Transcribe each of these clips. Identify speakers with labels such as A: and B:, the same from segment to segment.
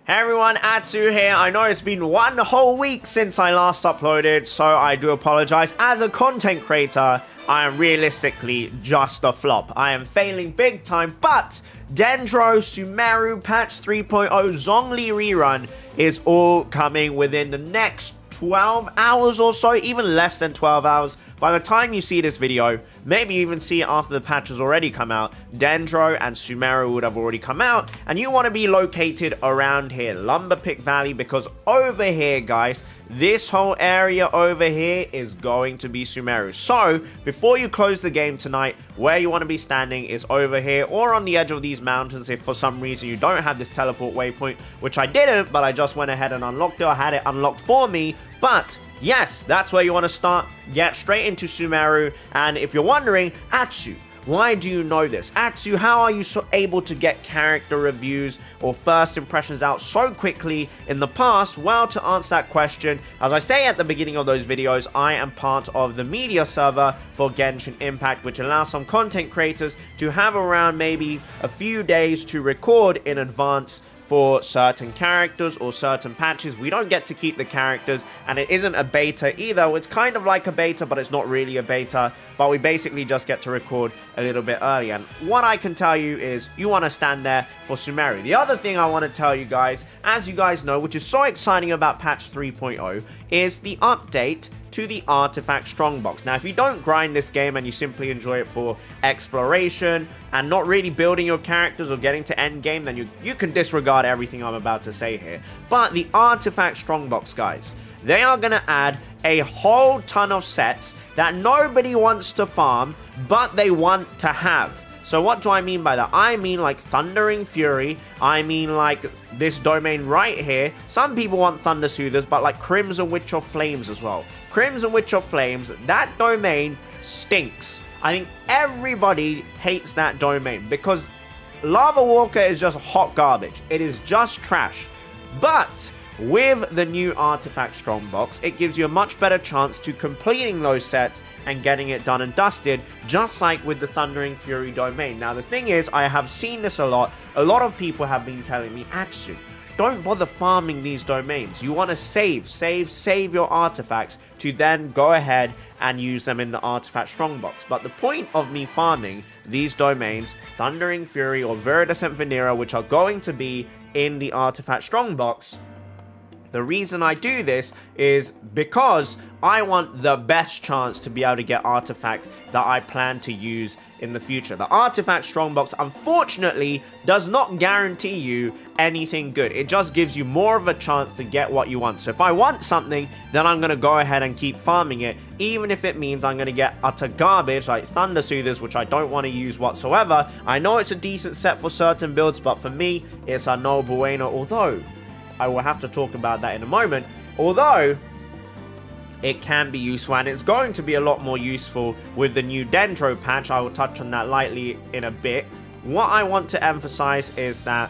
A: Hey everyone, Atsu here. I know it's been one whole week since I last uploaded, so I do apologize. As a content creator, I am realistically just a flop. I am failing big time, but Dendro, Sumeru, patch 3.0, Zhongli rerun is all coming within the next 12 hours or so, even less than 12 hours. By the time you see this video, maybe even see it after the patch has already come out, Dendro and Sumeru would have already come out, and you want to be located around here, Lumberpick Valley, because over here, guys, this whole area over here is going to be Sumeru. So, before you close the game tonight, where you want to be standing is over here or on the edge of these mountains if for some reason you don't have this teleport waypoint, which I didn't, but I just went ahead and unlocked it. I had it unlocked for me, but yes, that's where you want to start. Get straight into Sumeru. And if you're wondering, Atsu, why do you know this? Atsu, how are you so able to get character reviews or first impressions out so quickly in the past? Well, to answer that question, as I say at the beginning of those videos, I am part of the media server for Genshin Impact, which allows some content creators to have around maybe a few days to record in advance for certain characters or certain patches. We don't get to keep the characters, and it isn't a beta either. It's kind of like a beta, but it's not really a beta, but we basically just get to record a little bit early. And what I can tell you is you want to stand there for Sumeru. The other thing I want to tell you guys, as you guys know, which is so exciting about patch 3.0, is the update to the artifact strongbox. Now, if you don't grind this game and you simply enjoy it for exploration and not really building your characters or getting to end game, then you can disregard everything I'm about to say here. But the artifact strongbox, guys, they are going to add a whole ton of sets that nobody wants to farm, but they want to have. So what do I mean by that? I mean like Thundering Fury. I mean like this domain right here. Some people want Thunder Soothers, but like Crimson Witch of Flames as well. Crimson Witch of Flames, that domain stinks. I think everybody hates that domain because Lava Walker is just hot garbage. It is just trash. But with the new Artifact Strongbox, it gives you a much better chance to completing those sets and getting it done and dusted, just like with the Thundering Fury domain. Now, the thing is, I have seen this a lot. A lot of people have been telling me, Atsu, don't bother farming these domains. You want to save your artifacts to then go ahead and use them in the Artifact Strongbox. But the point of me farming these domains, Thundering Fury or Viridescent Venera, which are going to be in the Artifact Strongbox, the reason I do this is because I want the best chance to be able to get artifacts that I plan to use in the future. The Artifact Strongbox, unfortunately, does not guarantee you anything good. It just gives you more of a chance to get what you want. So if I want something, then I'm going to go ahead and keep farming it, even if it means I'm going to get utter garbage like Thunder Soothers, which I don't want to use whatsoever. I know it's a decent set for certain builds, but for me, it's a no bueno, although I will have to talk about that in a moment. Although it can be useful, and it's going to be a lot more useful with the new Dendro patch. I will touch on that lightly in a bit. What I want to emphasize is that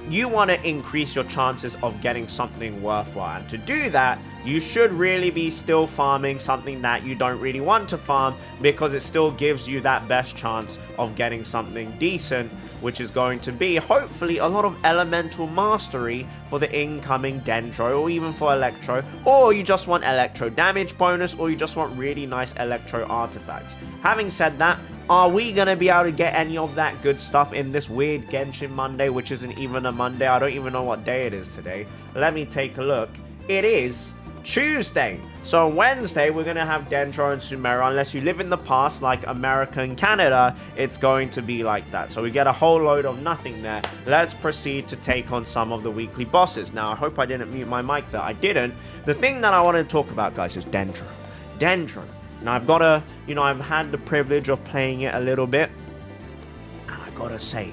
A: you want to increase your chances of getting something worthwhile, and to do that, you should really be still farming something that you don't really want to farm, because it still gives you that best chance of getting something decent, which is going to be hopefully a lot of elemental mastery for the incoming Dendro, or even for Electro, or you just want Electro damage bonus, or you just want really nice Electro artifacts. Having said that, are we going to be able to get any of that good stuff in this weird Genshin Monday, which isn't even a Monday? I don't even know what day it is today. Let me take a look. It is Tuesday. So on Wednesday, we're going to have Dendro and Sumeru. Unless you live in the past, like America and Canada, it's going to be like that. So we get a whole load of nothing there. Let's proceed to take on some of the weekly bosses. Now, I hope I didn't mute my mic there. I didn't. The thing that I want to talk about, guys, is Dendro. Dendro. Now, I've got to, I've had the privilege of playing it a little bit. And I got to say,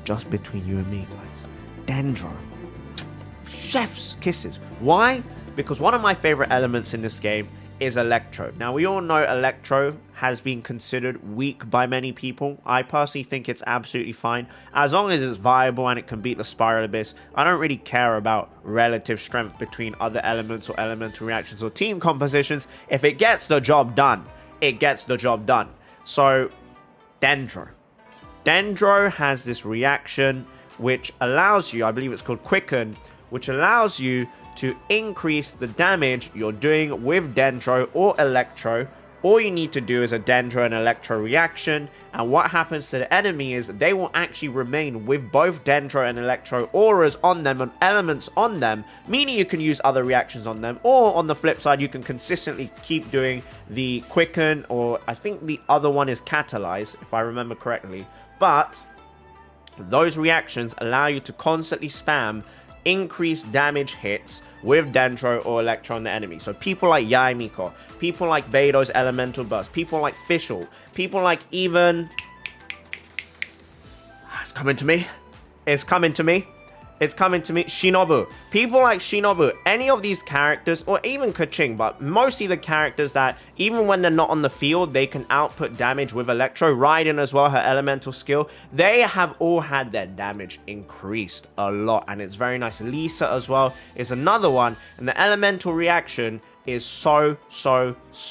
A: just between you and me, guys, Dendro, chef's kisses. Why? Because one of my favorite elements in this game is Electro. Now, we all know Electro has been considered weak by many people. I personally think it's absolutely fine. As long as it's viable and it can beat the Spiral Abyss, I don't really care about relative strength between other elements or elemental reactions or team compositions. If it gets the job done, it gets the job done. So, Dendro. Dendro has this reaction which allows you, I believe it's called Quicken, which allows you to increase the damage you're doing with Dendro or Electro. All you need to do is a Dendro and Electro reaction, and what happens to the enemy is they will actually remain with both Dendro and Electro auras on them and elements on them, meaning you can use other reactions on them, or on the flip side you can consistently keep doing the Quicken, or I think the other one is Catalyze if I remember correctly. But those reactions allow you to constantly spam increased damage hits with Dendro or Electro on the enemy. So people like Yaimiko, people like Beido's Elemental Burst, people like Fischl, people like even... It's coming to me. It's coming to me. It's coming to me. Shinobu. People like Shinobu. Any of these characters, or even Keqing, but mostly the characters that, even when they're not on the field, they can output damage with Electro. Raiden as well, her elemental skill. They have all had their damage increased a lot, and it's very nice. Lisa as well is another one, and the elemental reaction is so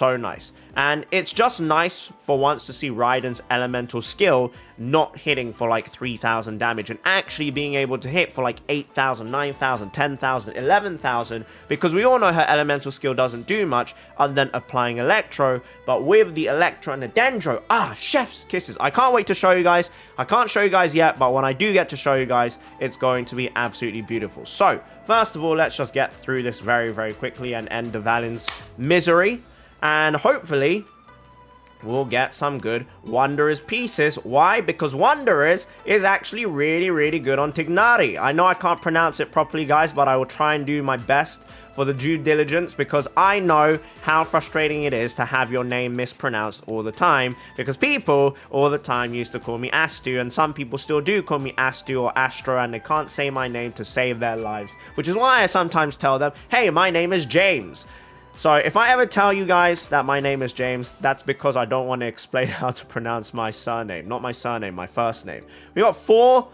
A: nice. And it's just nice for once to see Raiden's elemental skill not hitting for like 3,000 damage and actually being able to hit for like 8,000, 9,000, 10,000, 11,000, because we all know her elemental skill doesn't do much other than applying Electro. But with the Electro and the Dendro, chef's kisses. I can't wait to show you guys. I can't show you guys yet, but when I do get to show you guys, it's going to be absolutely beautiful. So first of all, let's just get through this very quickly and end Dvalin's misery. And hopefully, we'll get some good Wanderers pieces. Why? Because Wanderers is actually really good on TIGHNARI. I know I can't pronounce it properly, guys, but I will try and do my best for the due diligence, because I know how frustrating it is to have your name mispronounced all the time, because people all the time used to call me Astu, and some people still do call me Astu or Astro, and they can't say my name to save their lives, which is why I sometimes tell them, hey, my name is James. So if I ever tell you guys that my name is James, that's because I don't want to explain how to pronounce my surname. Not my surname, my first name. We got 4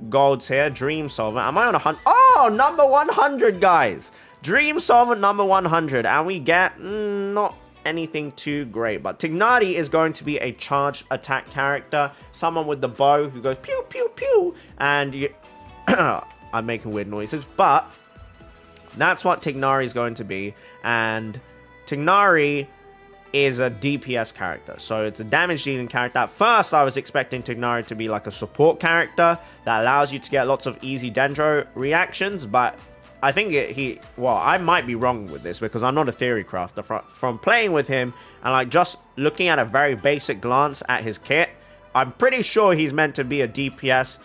A: golds here. Dream Solvent. Am I on 100? Oh, number 100, guys. Dream Solvent number 100. And we get not anything too great. But TIGHNARI is going to be a charged attack character. Someone with the bow who goes pew, pew, pew. And you... I'm making weird noises, but... that's what TIGHNARI is going to be, and TIGHNARI is a DPS character, so it's a damage dealing character. At first, I was expecting TIGHNARI to be like a support character that allows you to get lots of easy Dendro reactions, but I think well, I might be wrong with this because I'm not a theory crafter. From playing with him and like just looking at a very basic glance at his kit, I'm pretty sure he's meant to be a DPS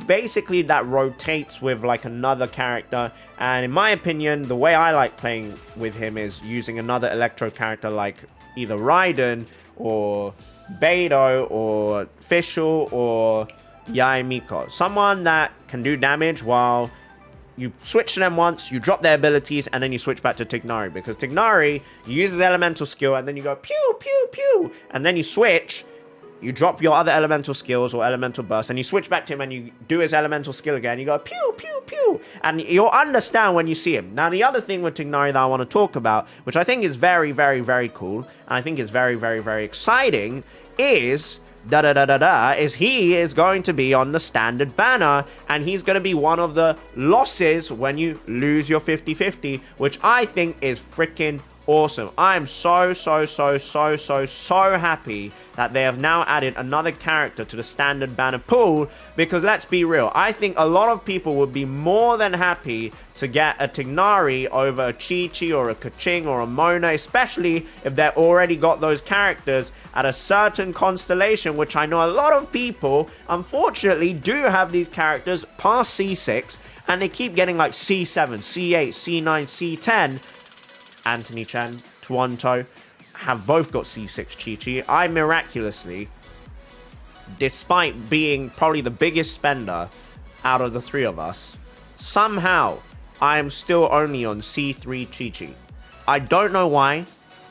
A: basically that rotates with like another character. And in my opinion, the way I like playing with him is using another Electro character like either Raiden or Beido or Fischl or Yaimiko. Someone that can do damage while you switch to them once, you drop their abilities, and then you switch back to TIGHNARI, because TIGHNARI uses elemental skill and then you go pew pew pew, and then you switch. You drop your other elemental skills or elemental burst, and you switch back to him and you do his elemental skill again. You go pew, pew, pew. And you'll understand when you see him. Now, the other thing with TIGHNARI that I want to talk about, which I think is very cool, and I think is very exciting, is... is he is going to be on the standard banner, and he's going to be one of the losses when you lose your 50-50, which I think is freaking awesome. I am so happy that they have now added another character to the standard banner pool, because let's be real, I think a lot of people would be more than happy to get a TIGHNARI over a Chi-Chi or a Keqing or a Mona, especially if they've already got those characters at a certain constellation, which I know a lot of people unfortunately do have these characters past C6, and they keep getting like C7, C8, C9, C10. Anthony Chen, Toronto have both got C6 Chi-Chi. I miraculously, despite being probably the biggest spender out of the 3 of us, somehow I am still only on C3 Chi-Chi. I don't know why,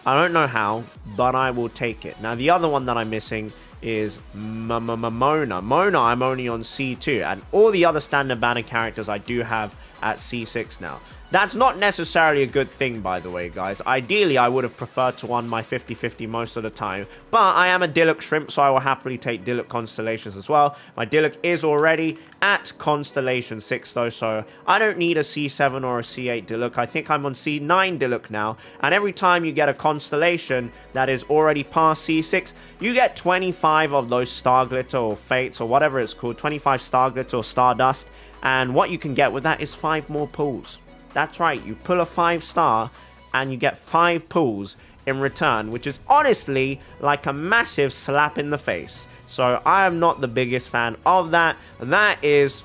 A: I don't know how, but I will take it. Now, the other one that I'm missing is Mona. Mona, I'm only on C2, and all the other standard banner characters I do have at C6 now. That's not necessarily a good thing, by the way, guys. Ideally, I would have preferred to won my 50-50 most of the time. But I am a Diluc Shrimp, so I will happily take Diluc Constellations as well. My Diluc is already at Constellation 6, though, so I don't need a C7 or a C8 Diluc. I think I'm on C9 Diluc now. And every time you get a Constellation that is already past C6, you get 25 of those Star Glitter or Fates or whatever it's called. 25 Star Glitter or Stardust. And what you can get with that is 5 more pulls. That's right, you pull a 5-star and you get 5 pulls in return, which is honestly like a massive slap in the face. So I am not the biggest fan of that. That is,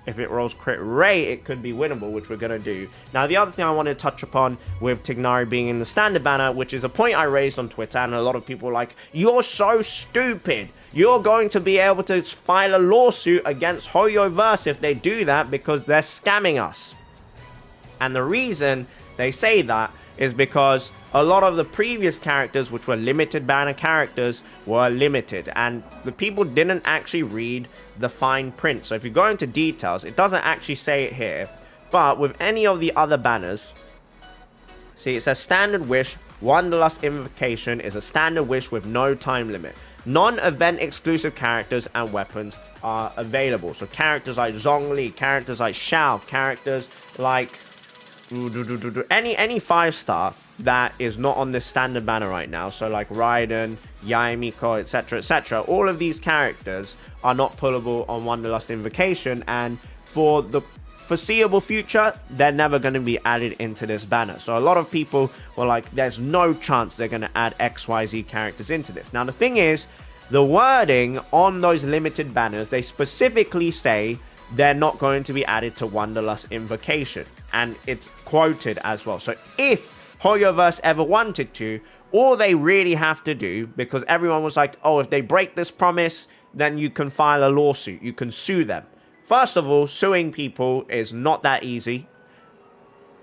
A: if it rolls crit rate, it could be winnable, which we're going to do. Now, the other thing I want to touch upon with Tighnari being in the standard banner, which is a point I raised on Twitter, and a lot of people were like, you're so stupid. You're going to be able to file a lawsuit against Hoyoverse if they do that because they're scamming us. And the reason they say that is because a lot of the previous characters, which were limited banner characters, were limited. And the people didn't actually read the fine print. So if you go into details, it doesn't actually say it here. But with any of the other banners, see, it says Standard Wish, Wanderlust Invocation is a standard wish with no time limit. Non-event exclusive characters and weapons are available. So characters like Zhongli, characters like Xiao, characters like any 5-star that is not on this standard banner right now, so like Raiden, Yaemiko, etc., all of these characters are not pullable on Wanderlust Invocation, and for the foreseeable future, they're never going to be added into this banner. So a lot of people were like, there's no chance they're going to add XYZ characters into this. Now the thing is, the wording on those limited banners, they specifically say they're not going to be added to Wanderlust Invocation. And it's quoted as well. So if Hoyoverse ever wanted to, all they really have to do, because everyone was like, oh, if they break this promise, then you can file a lawsuit. You can sue them. First of all, suing people is not that easy.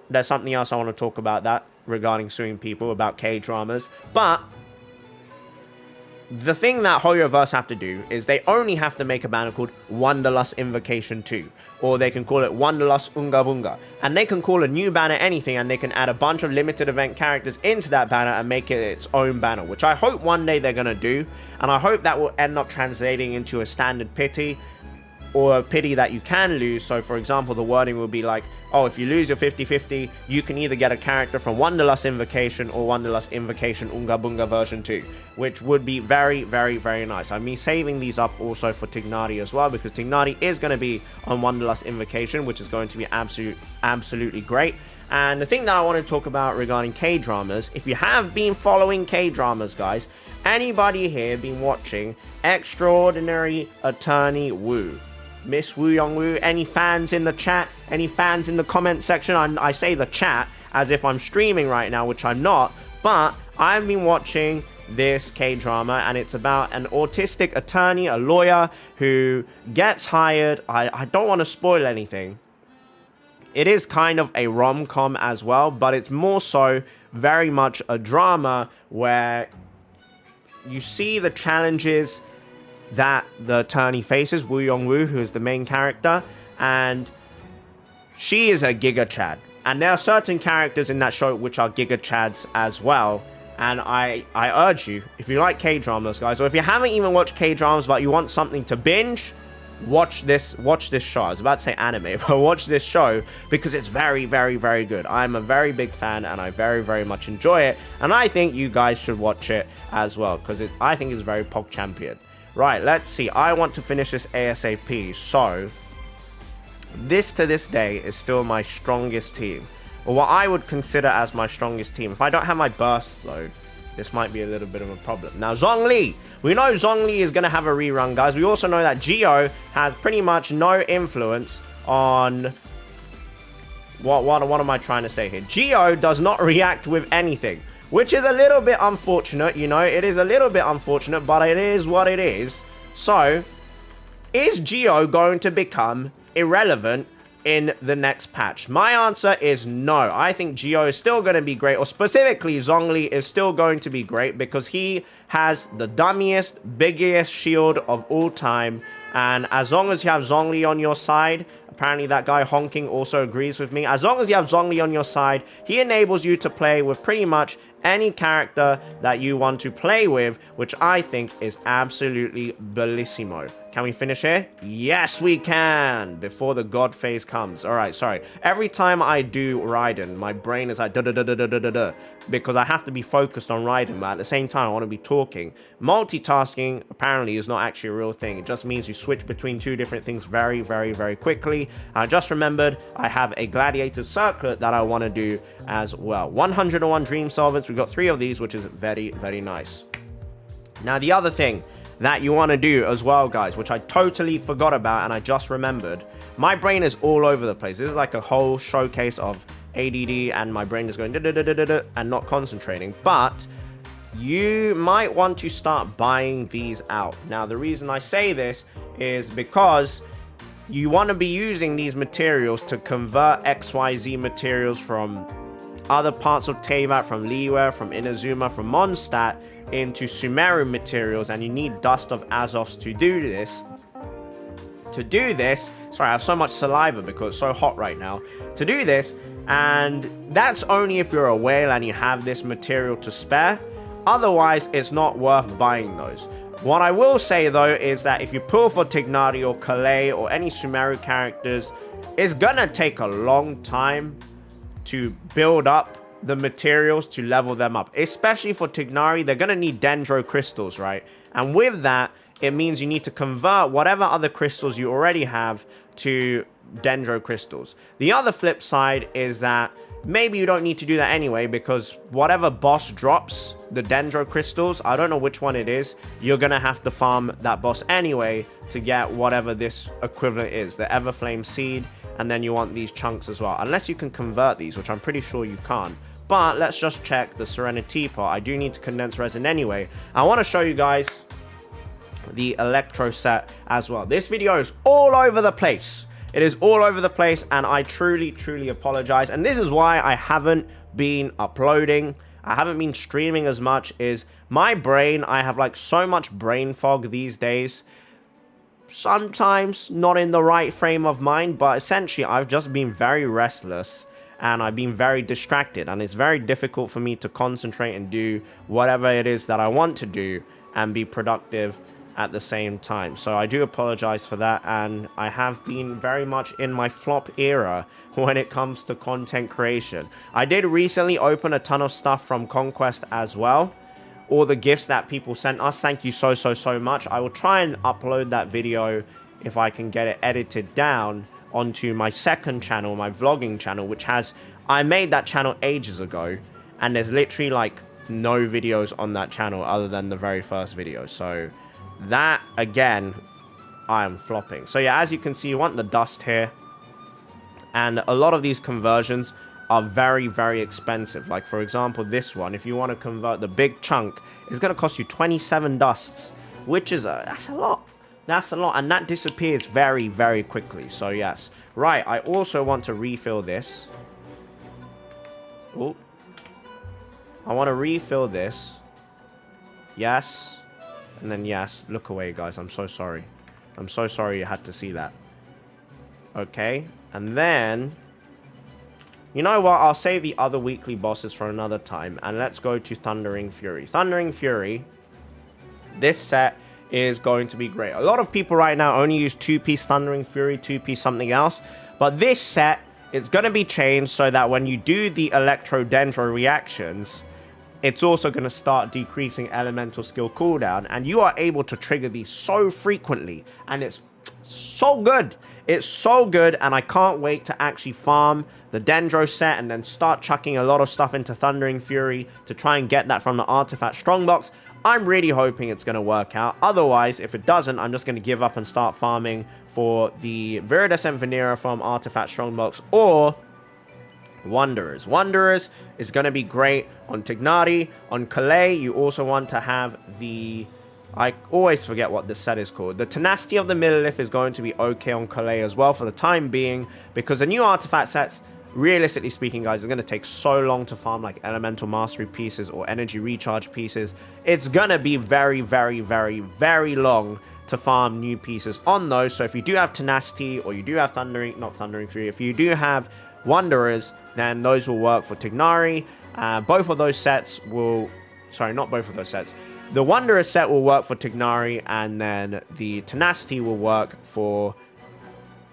A: There's something else I want to talk about that regarding suing people, about K-dramas. But the thing that Hoyoverse have to do is they only have to make a banner called Wanderlust Invocation 2. Or they can call it Wanderlust Unga Bunga. And they can call a new banner anything, and they can add a bunch of limited event characters into that banner and make it its own banner. Which I hope one day they're going to do. And I hope that will end up translating into a standard pity. Or a pity that you can lose. So for example, the wording will be like, oh, if you lose your 50-50, you can either get a character from Wanderlust Invocation or Wanderlust Invocation Unga Bunga version 2, which would be very, very, very nice. I'm saving these up also for Tighnari as well, because Tighnari is going to be on Wanderlust Invocation, which is going to be absolutely great. And the thing that I want to talk about regarding K-dramas, if you have been following K-dramas, guys, anybody here been watching Extraordinary Attorney Woo? Miss Woo Young Woo, any fans in the chat, any fans in the comment section? I say the chat as if I'm streaming right now, which I'm not, but I've been watching this K-drama, and it's about an autistic attorney, a lawyer, who gets hired. I don't want to spoil anything. It is kind of a rom-com as well, but it's more so very much a drama where you see the challenges that the attorney faces, Woo Young Woo, who is the main character, and she is a Giga Chad. And there are certain characters in that show which are Giga Chads as well. And I urge you, if you like K-dramas, guys, or if you haven't even watched K-dramas but you want something to binge, watch this show. I was about to say anime, but watch this show because it's very, very, very good. I'm a very big fan and I very, very much enjoy it. And I think you guys should watch it as well because I think it's very pop champion. Right, let's see. I want to finish this ASAP. So, this to this day is still my strongest team. Or what I would consider as my strongest team. If I don't have my burst load, this might be a little bit of a problem. Now, Zhongli. We know Zhongli is going to have a rerun, guys. We also know that Geo has pretty much no influence on... What am I trying to say here? Geo does not react with anything. Which is a little bit unfortunate, you know. It is a little bit unfortunate, but it is what it is. So, is Geo going to become irrelevant in the next patch? My answer is no. I think Geo is still going to be great, or specifically Zhongli is still going to be great because he has the dummiest, biggest shield of all time. And as long as you have Zhongli on your side, Apparently that guy honking also agrees with me. As long as you have Zhongli on your side, he enables you to play with pretty much any character that you want to play with, which I think is absolutely bellissimo. Can we finish here? Yes, we can! Before the god phase comes. Alright, sorry. Every time I do Raiden, my brain is like da-da-da-da-da-da-da, because I have to be focused on Raiden, but at the same time, I want to be talking. Multitasking, apparently, is not actually a real thing. It just means you switch between two different things very, very, very quickly. I just remembered I have a Gladiator Circlet that I want to do as well. 101 Dream Solvents. We've got 3 of these, which is very, very nice. Now, the other thing that you want to do as well, guys, which I totally forgot about and I just remembered. My brain is all over the place. This is like a whole showcase of ADD and my brain is going da da da da da da and not concentrating. But you might want to start buying these out. Now, the reason I say this is because you want to be using these materials to convert XYZ materials from other parts of Teyvat, from Liyue, from Inazuma, from Mondstadt into Sumeru materials, and you need Dust of Azos to do this. Sorry, I have so much saliva because it's so hot right now. To do this, and that's only if you're a whale and you have this material to spare. Otherwise, it's not worth buying those. What I will say, though, is that if you pull for TIGHNARI or COLLEI or any Sumeru characters, it's gonna take a long time to build up the materials to level them up. Especially for TIGHNARI, they're gonna need Dendro crystals, right? And with that, it means you need to convert whatever other crystals you already have to Dendro crystals. The other flip side is that maybe you don't need to do that anyway, because whatever boss drops the Dendro crystals, I don't know which one it is, you're gonna have to farm that boss anyway to get whatever this equivalent is, the Everflame Seed, and then you want these chunks as well, unless you can convert these, which I'm pretty sure you can't. But let's just check the Serenity Pot. I do need to condense resin anyway. I want to show you guys the Electro set as well. This video is all over the place. It is all over the place, and I truly, truly apologize. And this is why I haven't been uploading. I haven't been streaming as much. Is my brain, I have like so much brain fog these days. Sometimes not in the right frame of mind, but essentially I've just been very restless. And I've been very distracted, and it's very difficult for me to concentrate and do whatever it is that I want to do and be productive at the same time. So I do apologize for that, and I have been very much in my flop era when it comes to content creation. I did recently open a ton of stuff from Conquest as well. All the gifts that people sent us, thank you so much. I will try and upload that video if I can get it edited down onto my second channel, my vlogging channel, which has, I made that channel ages ago, and there's literally like no videos on that channel other than the very first video. So that, again, I am flopping. So yeah, as you can see, you want the dust here, and a lot of these conversions are very, very expensive. Like, for example, this one, if you want to convert the big chunk, it's going to cost you 27 dusts, which is that's a lot. That's a lot, and that disappears very, very quickly. So, yes. Right, I also want to refill this. Oh. I want to refill this. Yes. And then, yes. Look away, guys. I'm so sorry. I'm so sorry you had to see that. Okay. And then, you know what? I'll save the other weekly bosses for another time. And let's go to Thundering Fury. Thundering Fury, this set is going to be great. A lot of people right now only use 2-piece Thundering Fury, 2-piece something else. But this set is going to be changed so that when you do the Electro Dendro reactions, it's also going to start decreasing elemental skill cooldown. And you are able to trigger these so frequently. And it's so good. It's so good, and I can't wait to actually farm the Dendro set and then start chucking a lot of stuff into Thundering Fury to try and get that from the Artifact Strongbox. I'm really hoping it's going to work out. Otherwise, if it doesn't, I'm just going to give up and start farming for the Viridescent Venera from Artifact Strongbox or Wanderers. Wanderers is going to be great on TIGHNARI. On COLLEI, you also want to have the... I always forget what this set is called. The Tenacity of the Millilith is going to be okay on COLLEI as well for the time being, because the new artifact sets, realistically speaking, guys, it's going to take so long to farm like elemental mastery pieces or energy recharge pieces. It's going to be very, very, very, very long to farm new pieces on those. So if you do have tenacity, or you do have not thundering fury, if you do have wanderers, then those will work for TIGHNARI. Both of those sets will, sorry, not both of those sets. The wanderer set will work for TIGHNARI, and then the tenacity will work for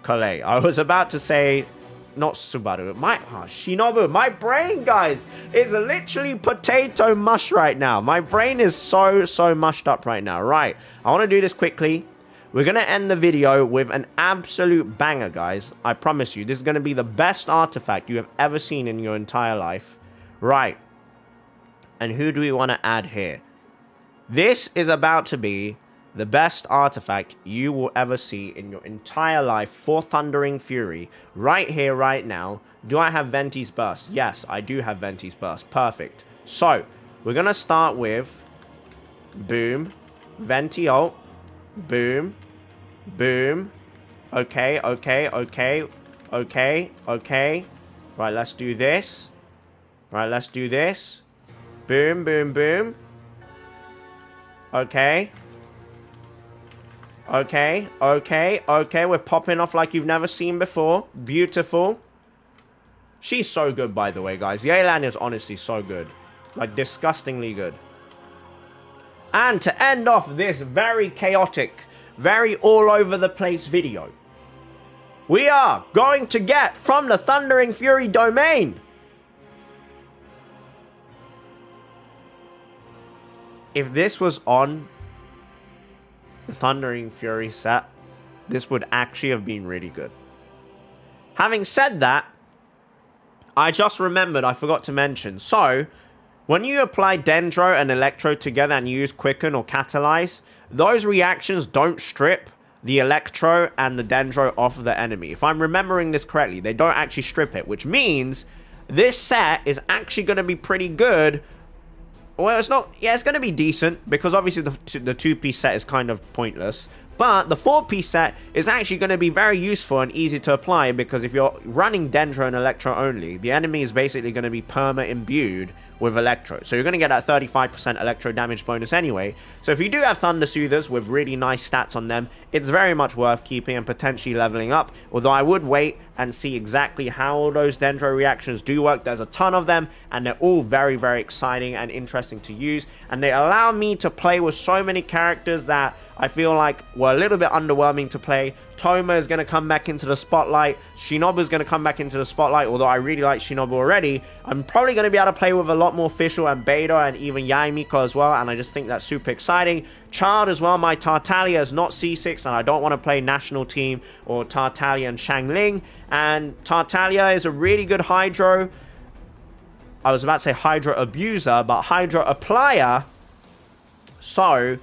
A: COLLEI. I was about to say, not Sumeru, Shinobu. My brain, guys, is literally potato mush right now. My brain is so mushed up right now. Right, I want to do this quickly. We're going to end the video with an absolute banger, guys. I promise you, this is going to be the best artifact you have ever seen in your entire life. Right, and who do we want to add here? This is about to be the best artifact you will ever see in your entire life for Thundering Fury. Right here, right now. Do I have Venti's Burst? Yes, I do have Venti's Burst. Perfect. So, we're going to start with boom, Venti ult, boom, boom. Okay. Right, let's do this. Right, let's do this. Boom, boom, boom. Okay, we're popping off like you've never seen before. Beautiful. She's so good, by the way, guys. Yelan is honestly so good. Like, disgustingly good. And to end off this very chaotic, very all-over-the-place video, we are going to get from the Thundering Fury domain if this was on the Thundering Fury set, this would actually have been really good. Having said that, I just remembered, I forgot to mention. So, when you apply Dendro and Electro together and you use Quicken or Catalyze, those reactions don't strip the Electro and the Dendro off of the enemy. If I'm remembering this correctly, they don't actually strip it, which means this set is actually going to be pretty good. Well, it's not... Yeah, it's going to be decent, because obviously the two-piece set is kind of pointless. But the 4-piece set is actually going to be very useful and easy to apply, because if you're running Dendro and Electro only, the enemy is basically going to be perma-imbued with Electro. So you're going to get that 35% Electro damage bonus anyway. So if you do have Thunder Soothers with really nice stats on them, it's very much worth keeping and potentially leveling up. Although I would wait and see exactly how those Dendro reactions do work. There's a ton of them, and they're all very, very exciting and interesting to use. And they allow me to play with so many characters that I feel like were a little bit underwhelming to play. Toma is going to come back into the spotlight. Shinobu is going to come back into the spotlight, although I really like Shinobu already. I'm probably going to be able to play with a lot more Fischl and Beta and even Yaimiko as well, and I just think that's super exciting. Child as well, my Tartaglia is not C6, and I don't want to play National Team or Tartaglia and Shangling. And Tartaglia is a really good Hydro. I was about to say Hydro Abuser, but Hydro Applier. So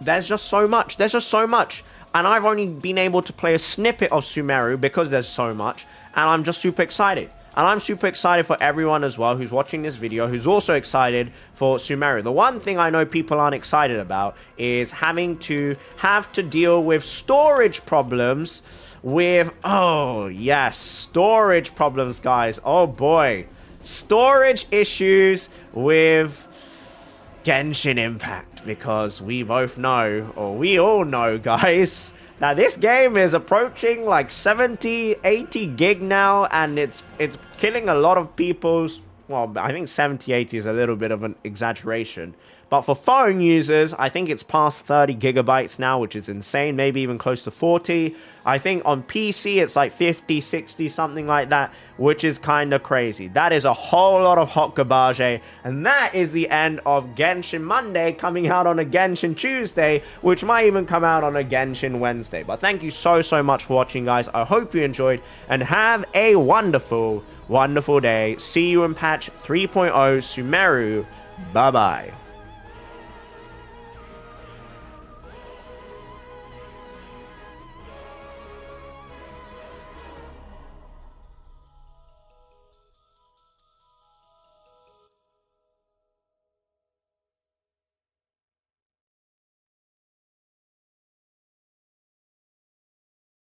A: there's just so much. There's just so much. And I've only been able to play a snippet of Sumeru because there's so much. And I'm just super excited. And I'm super excited for everyone as well who's watching this video, who's also excited for Sumeru. The one thing I know people aren't excited about is having to deal with storage problems with... Oh, yes. Storage problems, guys. Oh, boy. Storage issues with Genshin Impact. Because we both know, or we all know, guys, that this game is approaching like 70, 80 gig now, and it's killing a lot of people's... Well, I think 70, 80 is a little bit of an exaggeration. But for phone users, I think it's past 30 gigabytes now, which is insane. Maybe even close to 40. I think on PC, it's like 50, 60, something like that, which is kind of crazy. That is a whole lot of hot garbage. And that is the end of Genshin Monday, coming out on a Genshin Tuesday, which might even come out on a Genshin Wednesday. But thank you so much for watching, guys. I hope you enjoyed, and have a wonderful, wonderful day. See you in patch 3.0 Sumeru. Bye-bye.